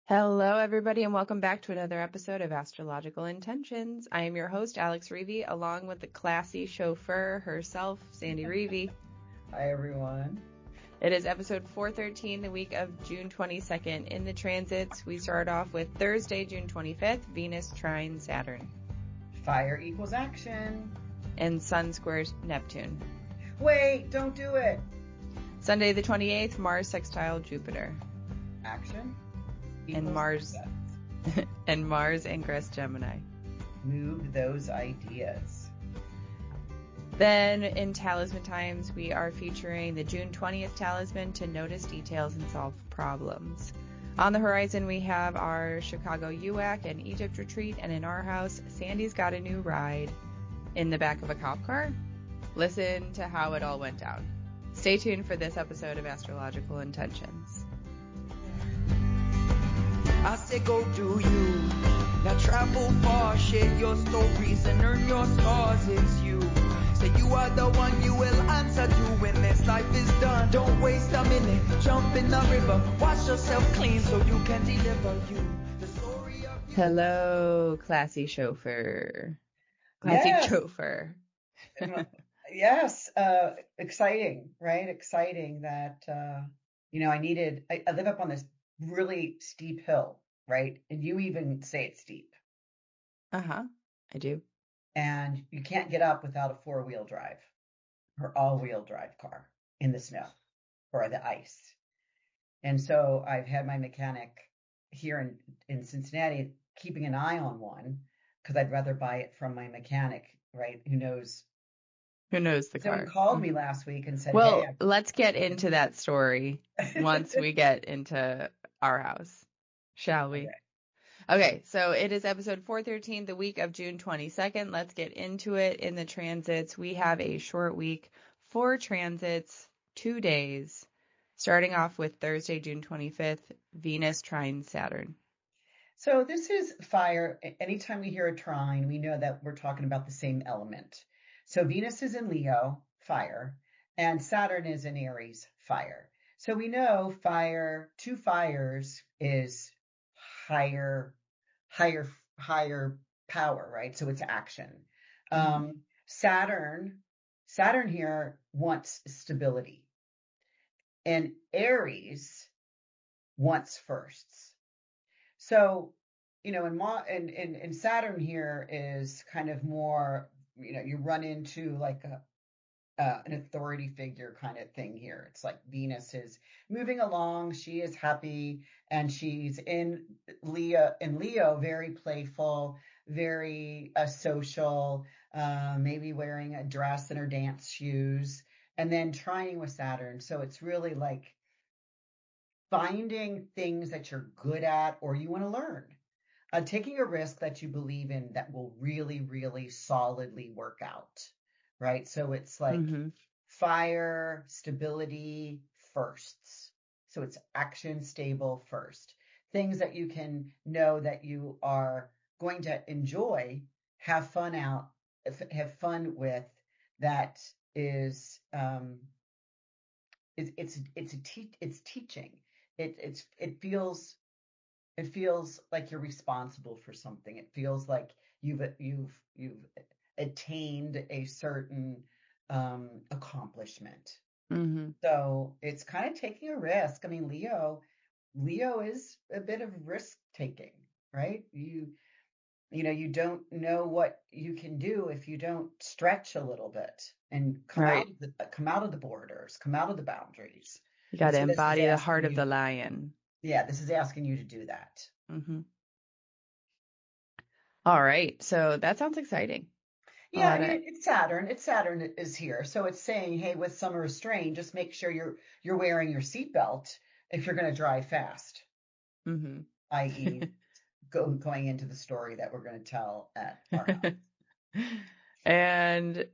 Hello, everybody, and welcome back to another episode of Astrological Intentions. I am your host, Alex Reevy, along with the classy chauffeur herself, Sandy Reevy. Hi, everyone. It is episode 413, the week of June 22nd. In the transits, we start off with Thursday, June 25th, Venus trine Saturn. Fire equals action. And Sun squares Neptune. Wait, don't do it. Sunday, the 28th, Mars sextile Jupiter. Action. And Mars ingress Gemini. Move those ideas. Then in Talisman Times, we are featuring the June 20th Talisman to notice details and solve problems. On the horizon, we have our Chicago UAC and Egypt retreat, and in our house, Sandy's got a new ride in the back of a cop car. Listen to how it all went down. Stay tuned for this episode of Astrological Intentions. I say go do you. Now travel far, share your stories and earn your stars. It's you. Say you are the one you will answer to when this life is done. Don't waste a minute, jump in the river, wash yourself clean so you can deliver you. The story of you. Hello, classy chauffeur. Classy chauffeur. Yes, exciting, right? Exciting that, I live up on this really steep hill, right? And you even say it's steep. I do. And you can't get up without a four-wheel drive or all-wheel drive car in the snow or the ice. And so I've had my mechanic here in Cincinnati keeping an eye on one because I'd rather buy it from my mechanic, right? Who knows the car. Someone called me last week and said, well, hey, let's get into that story once we get into our house, shall we? Okay, so it is episode 413, the week of June 22nd. Let's get into it. In the transits, we have a short week, 4 transits, 2 days, starting off with Thursday, June 25th, Venus trine Saturn. So this is fire. Anytime we hear a trine, we know that we're talking about the same element. So Venus is in Leo, fire, and Saturn is in Aries, fire. So we know fire, 2 fires is higher power, right? So it's action. Saturn here wants stability, and Aries wants firsts. So, and Saturn here is kind of more, you run into like an authority figure kind of thing here. It's like Venus is moving along. She is happy, and she's in Leo, very playful, very social, maybe wearing a dress and her dance shoes, and then trining with Saturn. So it's really like finding things that you're good at or you want to learn. Taking a risk that you believe in that will really, really solidly work out, right? So it's like fire, stability, firsts. So it's action, stable, first. Things that you can know that you are going to enjoy, have fun with. That is, it's teaching. It feels like you're responsible for something. It feels like you've attained a certain accomplishment. So it's kind of taking a risk. I mean, Leo is a bit of risk taking, right? You don't know what you can do if you don't stretch a little bit and come out of the borders, come out of the boundaries. You got to embody the heart of the lion. Yeah, this is asking you to do that. All right, so that sounds exciting. Yeah, it's Saturn. Saturn is here, so it's saying, hey, with summer restraint, just make sure you're wearing your seatbelt if you're going to drive fast. I.e., going into the story that we're going to tell at our house. And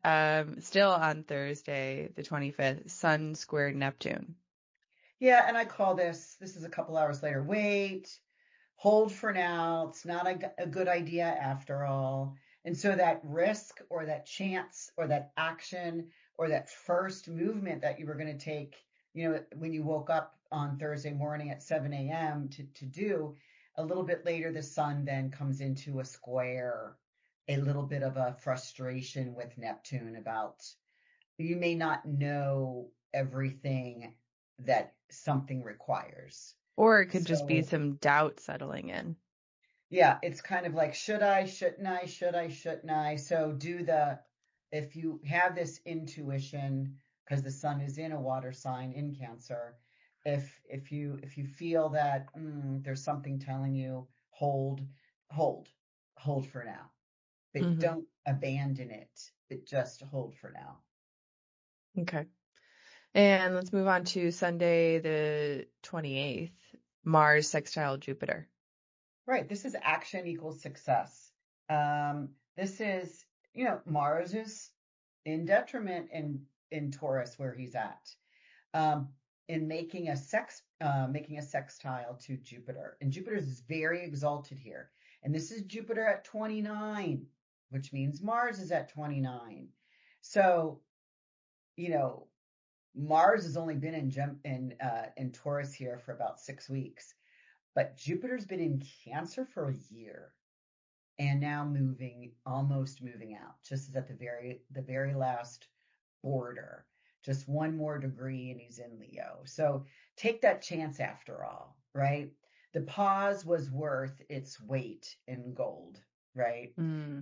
still on Thursday, the 25th, Sun squared Neptune. Yeah, and I call this is a couple hours later. Wait, hold for now. It's not a good idea after all. And so that risk or that chance or that action or that first movement that you were going to take, when you woke up on Thursday morning at 7 a.m. to do, a little bit later, the sun then comes into a square, a little bit of a frustration with Neptune about you may not know everything that something requires. Or it could just be So, some doubt settling in. yeah, it's kind of like, should I, shouldn't I, should I, shouldn't I? So if you have this intuition, because the sun is in a water sign in Cancer, if you feel that there's something telling you, hold, hold for now, but Mm-hmm. don't abandon it, but just hold for now. Okay. And let's move on to Sunday, the 28th, Mars sextile Jupiter. Right. This is action equals success. This is, Mars is in detriment in Taurus where he's at, in making a sextile to Jupiter. And Jupiter is very exalted here. And this is Jupiter at 29, which means Mars is at 29. So, Mars has only been in Taurus here for about 6 weeks, but Jupiter's been in Cancer for a year and now almost moving out, just as at the very last border, just one more degree and he's in Leo. So take that chance after all, right? The pause was worth its weight in gold, right?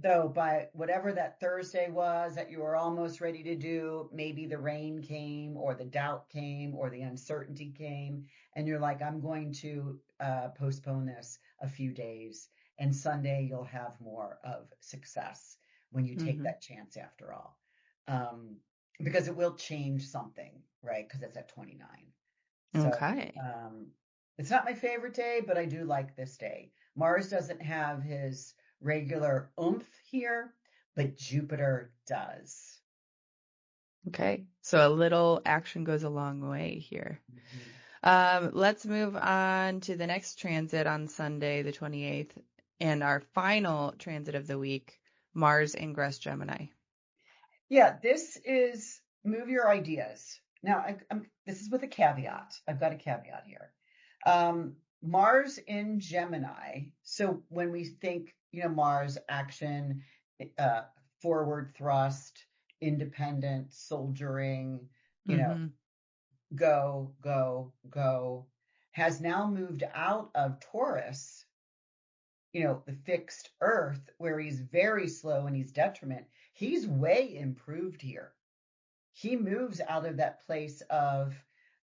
So by whatever that Thursday was that you were almost ready to do, maybe the rain came or the doubt came or the uncertainty came, and you're like, I'm going to postpone this a few days. And Sunday you'll have more of success when you take that chance after all. Because it will change something, right? Because it's at 29. So Okay. it's not my favorite day, but I do like this day. Mars doesn't have his regular oomph here, but Jupiter does. Okay. So a little action goes a long way here. Let's move on to the next transit on Sunday, the 28th, and our final transit of the week, Mars ingress Gemini. Yeah, this is move your ideas. Now, this is with a caveat. I've got a caveat here. Mars in Gemini. So when we think, Mars action, forward thrust, independent, soldiering, go, go, go, has now moved out of Taurus, the fixed Earth, where he's very slow and he's detriment. He's way improved here. He moves out of that place of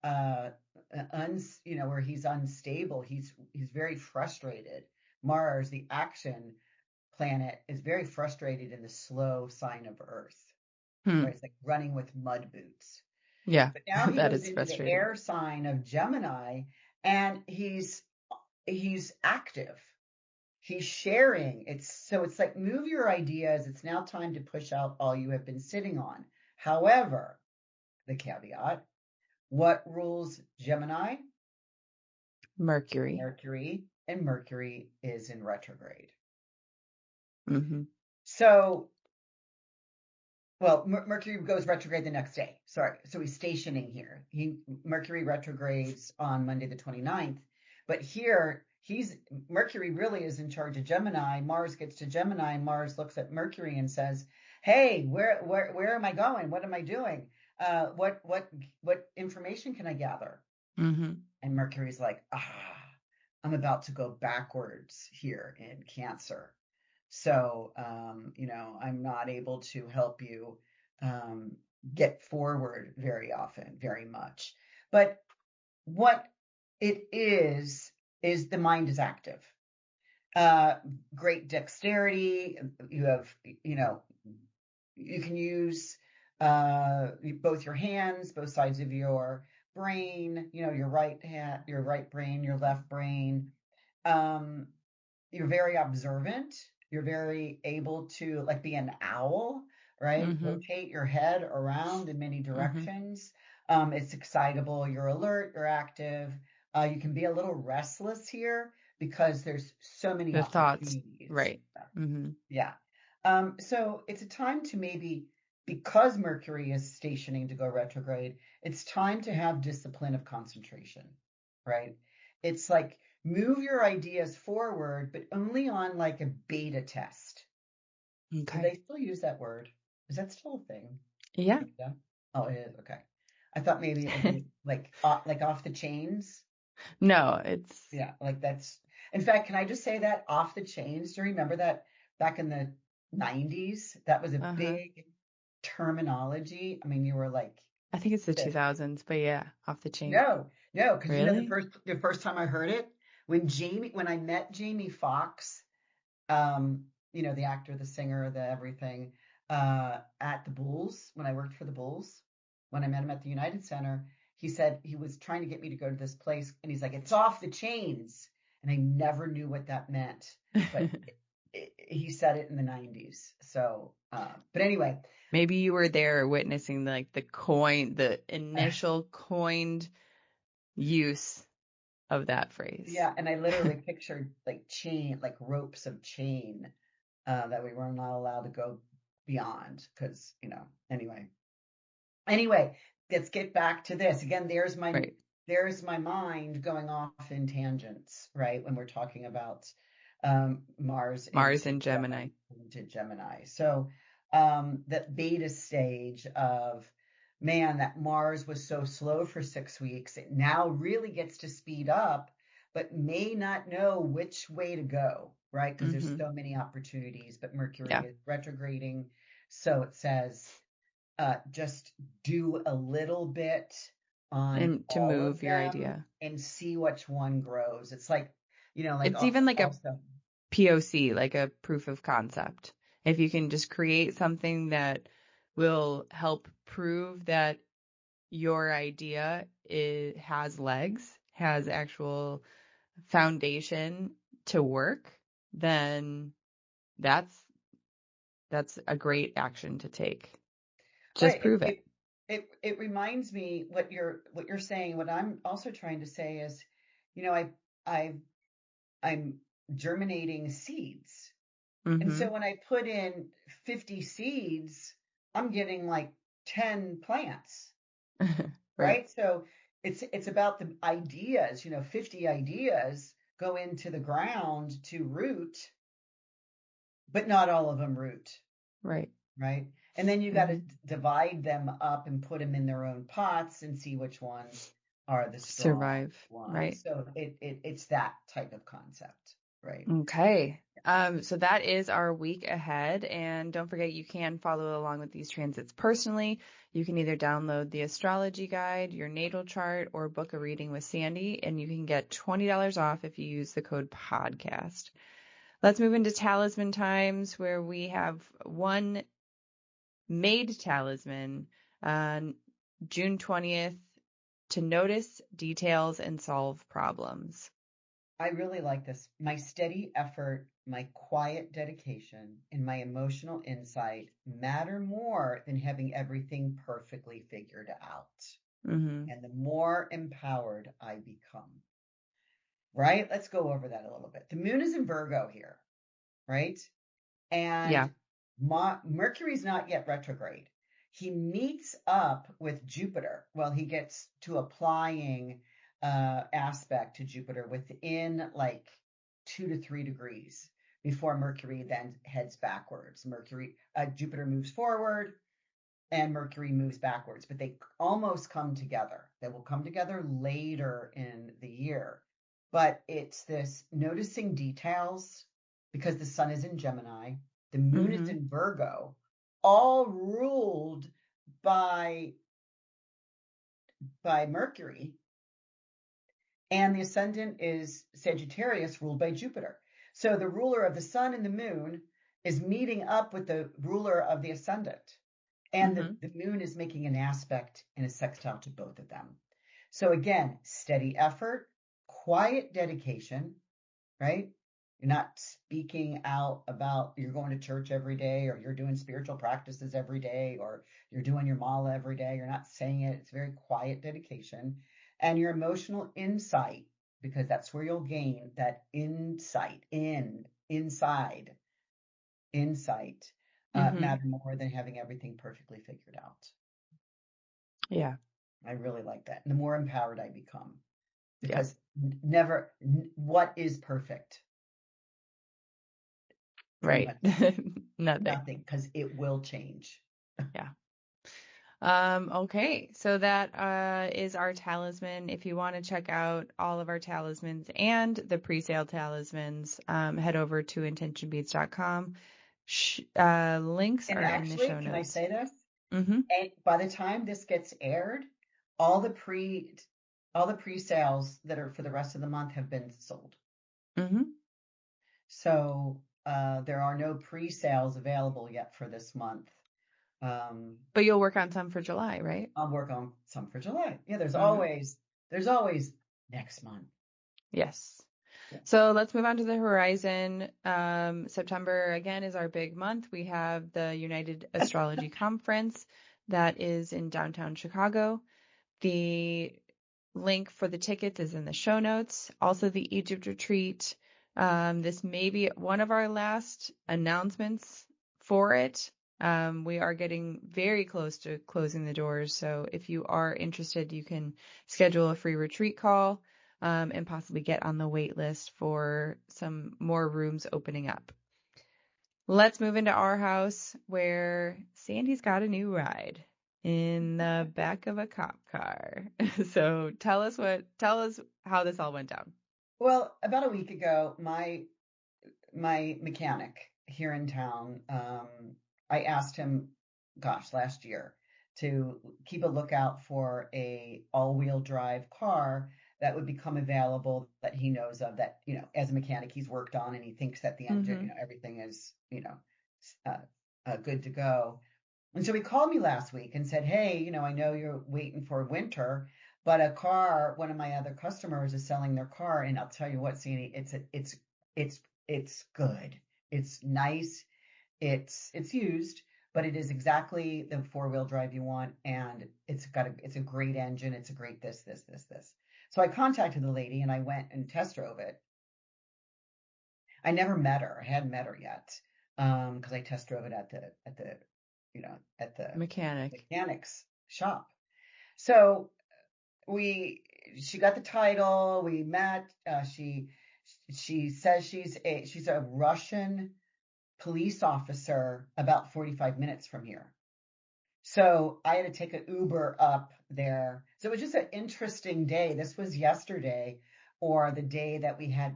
where he's unstable. He's very frustrated. Mars, the action planet, is very frustrated in the slow sign of Earth. Right? It's like running with mud boots. Yeah, but now he that goes is into the frustrating. air sign of Gemini, and he's active. He's sharing. It's like move your ideas. It's now time to push out all you have been sitting on. However, the caveat, what rules Gemini? Mercury. And Mercury is in retrograde. So, well, Mercury goes retrograde the next day. Sorry. So he's stationing here. Mercury retrogrades on Monday the 29th. But here, Mercury really is in charge of Gemini. Mars gets to Gemini. Mars looks at Mercury and says, hey, where am I going? What am I doing? What information can I gather? And Mercury's like, I'm about to go backwards here in Cancer. So, I'm not able to help you get forward very much. But what it is the mind is active. Great dexterity. You have, you can use both your hands, both sides of your brain, your right brain, your left brain. You're very observant. You're very able to be an owl, right? Rotate your head around in many directions. It's excitable. You're alert. You're active. You can be a little restless here because there's so many opportunities. Thoughts, right? Yeah. So it's a time to maybe, because Mercury is stationing to go retrograde, it's time to have discipline of concentration, right? It's like move your ideas forward, but only on like a beta test. Okay. Do they still use that word? Is that still a thing? Yeah. Beta? Oh, it is. Okay. I thought maybe it would be like off the chains. No, it's Yeah, like that's. In fact, can I just say that off the chains? Do you remember that back in the 90s? That was a big terminology. I mean, you were like, I think it's the 2000s, but yeah, off the chain. no, because Really? the first time I heard it, when I met Jamie Foxx, the actor, the singer, the everything, at the Bulls, when I worked for the Bulls, when I met him at the United Center, he said he was trying to get me to go to this place, and he's like, it's off the chains. And I never knew what that meant, but he said it in the 90s. So, but anyway. Maybe you were there witnessing the initial coined use of that phrase. Yeah, and I literally pictured like chain, like ropes of chain, that we were not allowed to go beyond because, anyway, let's get back to this. Again, there's my mind going off in tangents, right? When we're talking about Mars and Gemini. Into Gemini. So that beta stage of, man, that Mars was so slow for 6 weeks. It now really gets to speed up, but may not know which way to go, right? Because there's so many opportunities, but Mercury is retrograding. So it says, just do a little bit on and to all move of them your idea and see which one grows. It's like, it's even like a POC, like a proof of concept. If you can just create something that will help prove that your idea has legs, has actual foundation to work, then that's a great action to take. Just prove it. It reminds me what you're saying. What I'm also trying to say is, I'm germinating seeds. And so when I put in 50 seeds, I'm getting like 10 plants. Right? So it's about the ideas, 50 ideas go into the ground to root, but not all of them root. Right. Right. And then you got to divide them up and put them in their own pots and see which ones are the strong survive ones. Right. So it's that type of concept. Right. Okay. So that is our week ahead. And don't forget, you can follow along with these transits personally. You can either download the astrology guide, your natal chart, or book a reading with Sandy, and you can get $20 off if you use the code podcast. Let's move into talisman times, where we have one made talisman on June 20th to notice details and solve problems. I really like this. My steady effort, my quiet dedication, and my emotional insight matter more than having everything perfectly figured out. And the more empowered I become. Right? Let's go over that a little bit. The moon is in Virgo here, right? And Mercury's not yet retrograde. He meets up with Jupiter. Well, he gets to applying aspect to Jupiter within like 2 to 3 degrees before Mercury then heads backwards. Jupiter moves forward and Mercury moves backwards, but they almost come together. They will come together later in the year. But it's this noticing details because the sun is in Gemini, the moon is in Virgo, all ruled by Mercury, and the ascendant is Sagittarius, ruled by Jupiter. So the ruler of the sun and the moon is meeting up with the ruler of the ascendant. And the moon is making an aspect and a sextile to both of them. So again, steady effort, quiet dedication, right? You're not speaking out about you're going to church every day, or you're doing spiritual practices every day, or you're doing your mala every day. You're not saying it. It's very quiet dedication. And your emotional insight, because that's where you'll gain that insight, insight, matter more than having everything perfectly figured out. Yeah. I really like that. And the more empowered I become. because never, what is perfect? Right. Nothing. Nothing, because it will change. Yeah. Okay, so that is our talisman. If you want to check out all of our talismans and the pre-sale talismans, head over to intentionbeats.com. Links And are in the actually, show notes. can I say this? Mm-hmm. And by the time this gets aired, all the pre-sales that are for the rest of the month have been sold. Mm-hmm. So there are no pre-sales available yet for this month. But you'll work on some for July, right? I'll work on some for July. Yeah, there's Mm-hmm. always next month. Yes. Yeah. So let's move on to the horizon. September, again, is our big month. We have the United Astrology Conference that is in downtown Chicago. The link for the tickets is in the show notes. Also, the Egypt retreat. This may be one of our last announcements for it. We are getting very close to closing the doors. So if you are interested, you can schedule a free retreat call and possibly get on the wait list for some more rooms opening up. Let's move into our house where Sandy's got a new ride in the back of a cop car. So tell us how this all went down. Well, about a week ago, my mechanic here in town, I asked him, last year, to keep a lookout for a all-wheel drive car that would become available that he knows of, that, as a mechanic he's worked on, and he thinks that the engine, everything is, good to go. And so he called me last week and said, hey, I know you're waiting for winter, but one of my other customers is selling their car, and I'll tell you what, Sandy, it's good. It's nice. It's used, but it is exactly the 4-wheel drive you want, and it's a great engine. It's a great this. So I contacted the lady and I went and test drove it. I never met her. I hadn't met her yet, because I test drove it at the mechanics shop. So she got the title. We met. She says she's a Russian police officer about 45 minutes from here. So I had to take an Uber up there. So it was just an interesting day. This was yesterday, or the day that we had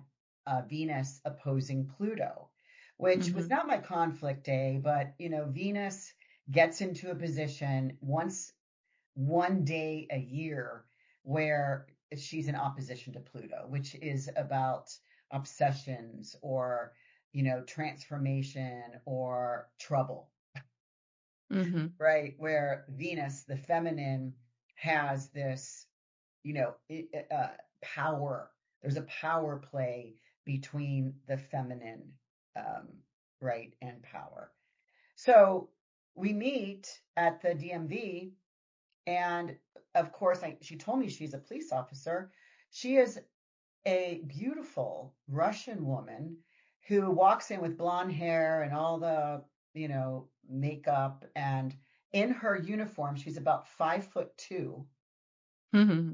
Venus opposing Pluto, which was not my conflict day, but Venus gets into a position one day a year where she's in opposition to Pluto, which is about obsessions or transformation or trouble. Right, where Venus, the feminine, has this power. There's a power play between the feminine, right, and power. So we meet at the DMV, and of course she told me she's a police officer. She is a beautiful Russian woman who walks in with blonde hair and all the makeup, and in her uniform, she's about 5'2",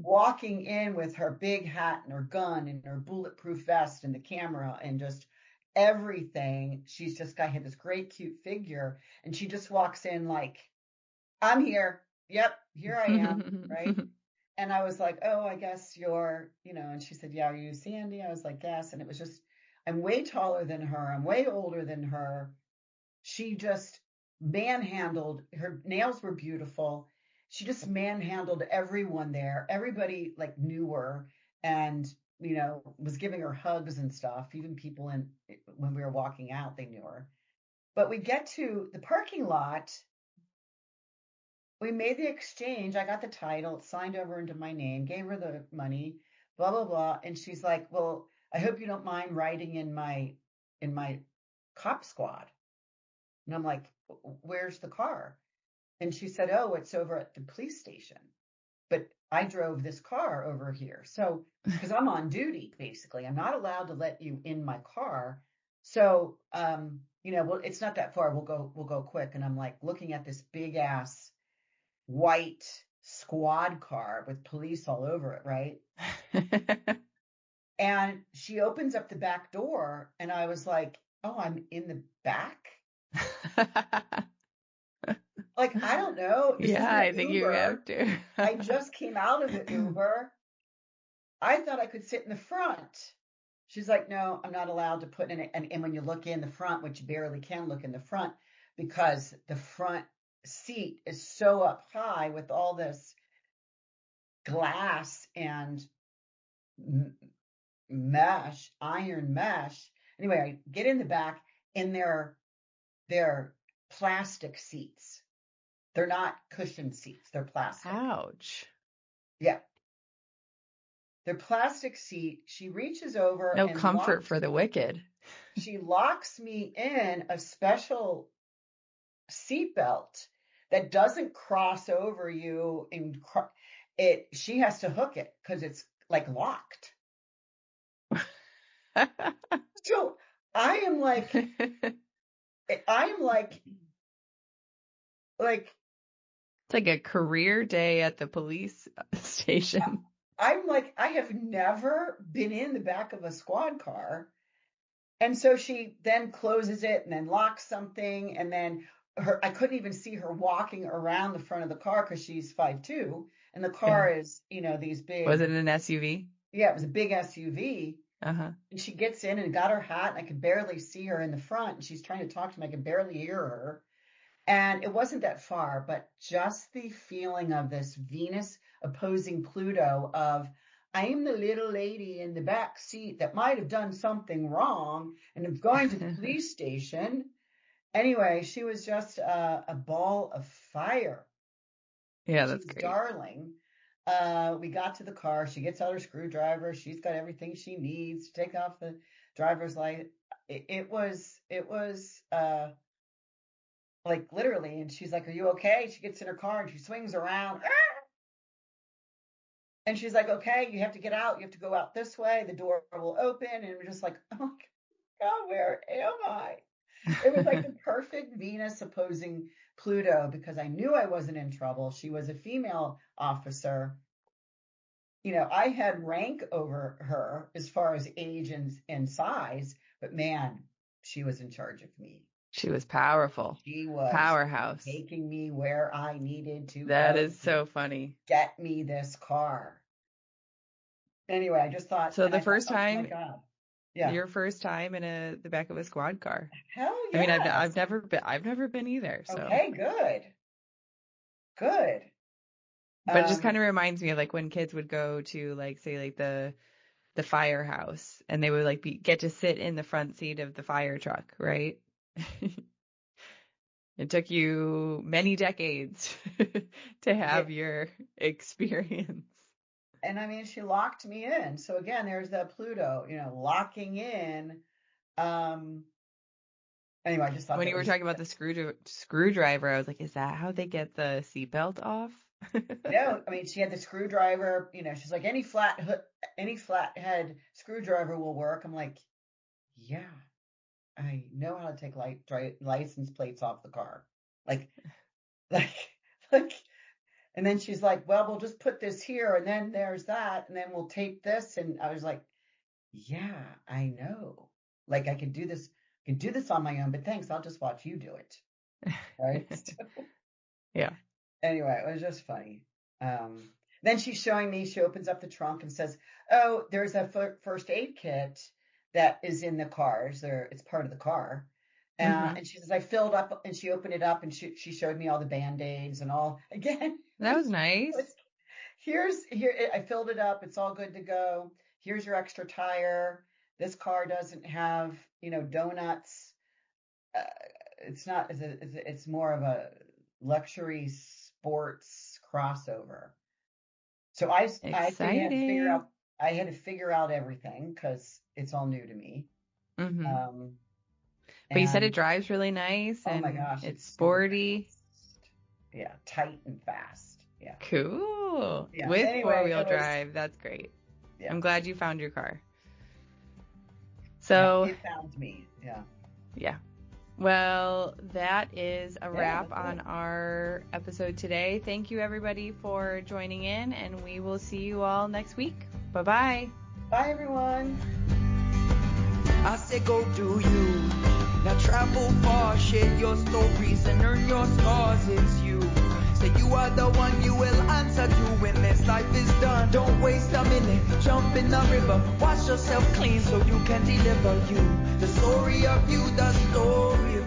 walking in with her big hat and her gun and her bulletproof vest and the camera and just everything. She's just had this great cute figure, and she just walks in like, I'm here. Yep, here I am, right? And I was like, oh, I guess you're, and she said, yeah, are you Sandy? I was like, yes. And it was just, I'm way taller than her. I'm way older than her. She just manhandled, her nails were beautiful. She just manhandled everyone there. Everybody knew her and, was giving her hugs and stuff. Even people when we were walking out, they knew her. But we get to the parking lot. We made the exchange. I got the title, signed over into my name, gave her the money, blah, blah, blah. And she's like, well, I hope you don't mind riding in my cop squad. And I'm like, where's the car? And she said, oh, it's over at the police station. But I drove this car over here. So, because I'm on duty, basically, I'm not allowed to let you in my car. So, well, it's not that far. We'll go quick. And I'm like looking at this big ass white squad car with police all over it, right? And she opens up the back door, and I was like, oh, I'm in the back? Like, I don't know. This Yeah, isn't I an think Uber. you have to. I just came out of the Uber. I thought I could sit in the front. She's like, no, I'm not allowed to put in it. And when you look in the front, which you barely can look in the front, because the front seat is so up high with all this glass and mesh, iron mesh. Anyway, I get in the back, and they're plastic seats. They're not cushioned seats. They're plastic. Ouch. Yeah. They're plastic seat. She reaches over No and comfort for the wicked. she locks me in a special seatbelt that doesn't cross over you, and she has to hook it because it's like locked. So I am like It's like a career day at the police station. I'm like, I have never been in the back of a squad car. And so she then closes it and then locks something. And then I couldn't even see her walking around the front of the car because she's 5'2". And the car is, these big. Was it an SUV? Yeah, it was a big SUV. Uh-huh. And she gets in and got her hat, and I could barely see her in the front. And she's trying to talk to me. I could barely hear her. And it wasn't that far, but just the feeling of this Venus opposing Pluto of, I'm the little lady in the back seat that might have done something wrong and I'm going to the police station. Anyway, she was just a ball of fire. Yeah, that's She's great. darling. We got to the car. She gets out her screwdriver. She's got everything she needs to take off the driver's license. It was like literally, and she's like, are you okay? She gets in her car and she swings around. And she's like, okay, you have to get out. You have to go out this way. The door will open. And we're just like, oh my God, where am I? It was like the perfect Venus opposing Pluto, because I knew I wasn't in trouble. She was a female officer. I had rank over her as far as age and size, but man, she was in charge of me. She was powerful. She was powerhouse, taking me where I needed to. That is so funny. Get me this car. Anyway, I just thought. So the first time, oh my God. Yeah. Your first time in the back of a squad car. Hell yeah. I mean, I've never been either. So. Okay, good. But it just kind of reminds me of like when kids would go to like say like the firehouse, and they would like get to sit in the front seat of the fire truck, right? It took you many decades to have your experience. And I mean, she locked me in. So again, there's that Pluto, locking in. Anyway, I just thought when you were talking about the screwdriver, I was like, is that how they get the seatbelt off? No, I mean, she had the screwdriver. She's like, any flathead screwdriver will work. I'm like, yeah. I know how to take license plates off the car. Like, and then she's like, well, we'll just put this here, and then there's that, and then we'll tape this. And I was like, yeah, I know. Like, I could do this on my own, but thanks, I'll just watch you do it. Right? Yeah. Anyway, it was just funny. Then she's showing me, she opens up the trunk and says, oh, there's a first aid kit that is in the cars there. It's part of the car. And she says, I filled up, and she opened it up, and she showed me all the Band-Aids and all. Again, that was nice. Here, I filled it up. It's all good to go. Here's your extra tire. This car doesn't have, donuts. It's more of a luxury sports crossover. So I had to figure out everything because it's all new to me. Mm-hmm. But you said it drives really nice. Oh and my gosh. It's sporty. Yeah. Tight and fast. Yeah. Cool. Yeah. With four-wheel drive. That's great. Yeah. I'm glad you found your car. So. Yeah, it found me. Yeah. Yeah. Well, that is a wrap on our episode today. Thank you, everybody, for joining in, and we will see you all next week. Bye-bye. Bye, everyone. I say go do you. Now travel far, share your stories and earn your stars. It's you. Say you are the one you will answer to when this life is done. Don't waste a minute, jump in the river, wash yourself clean so you can deliver you. The story of you, the story of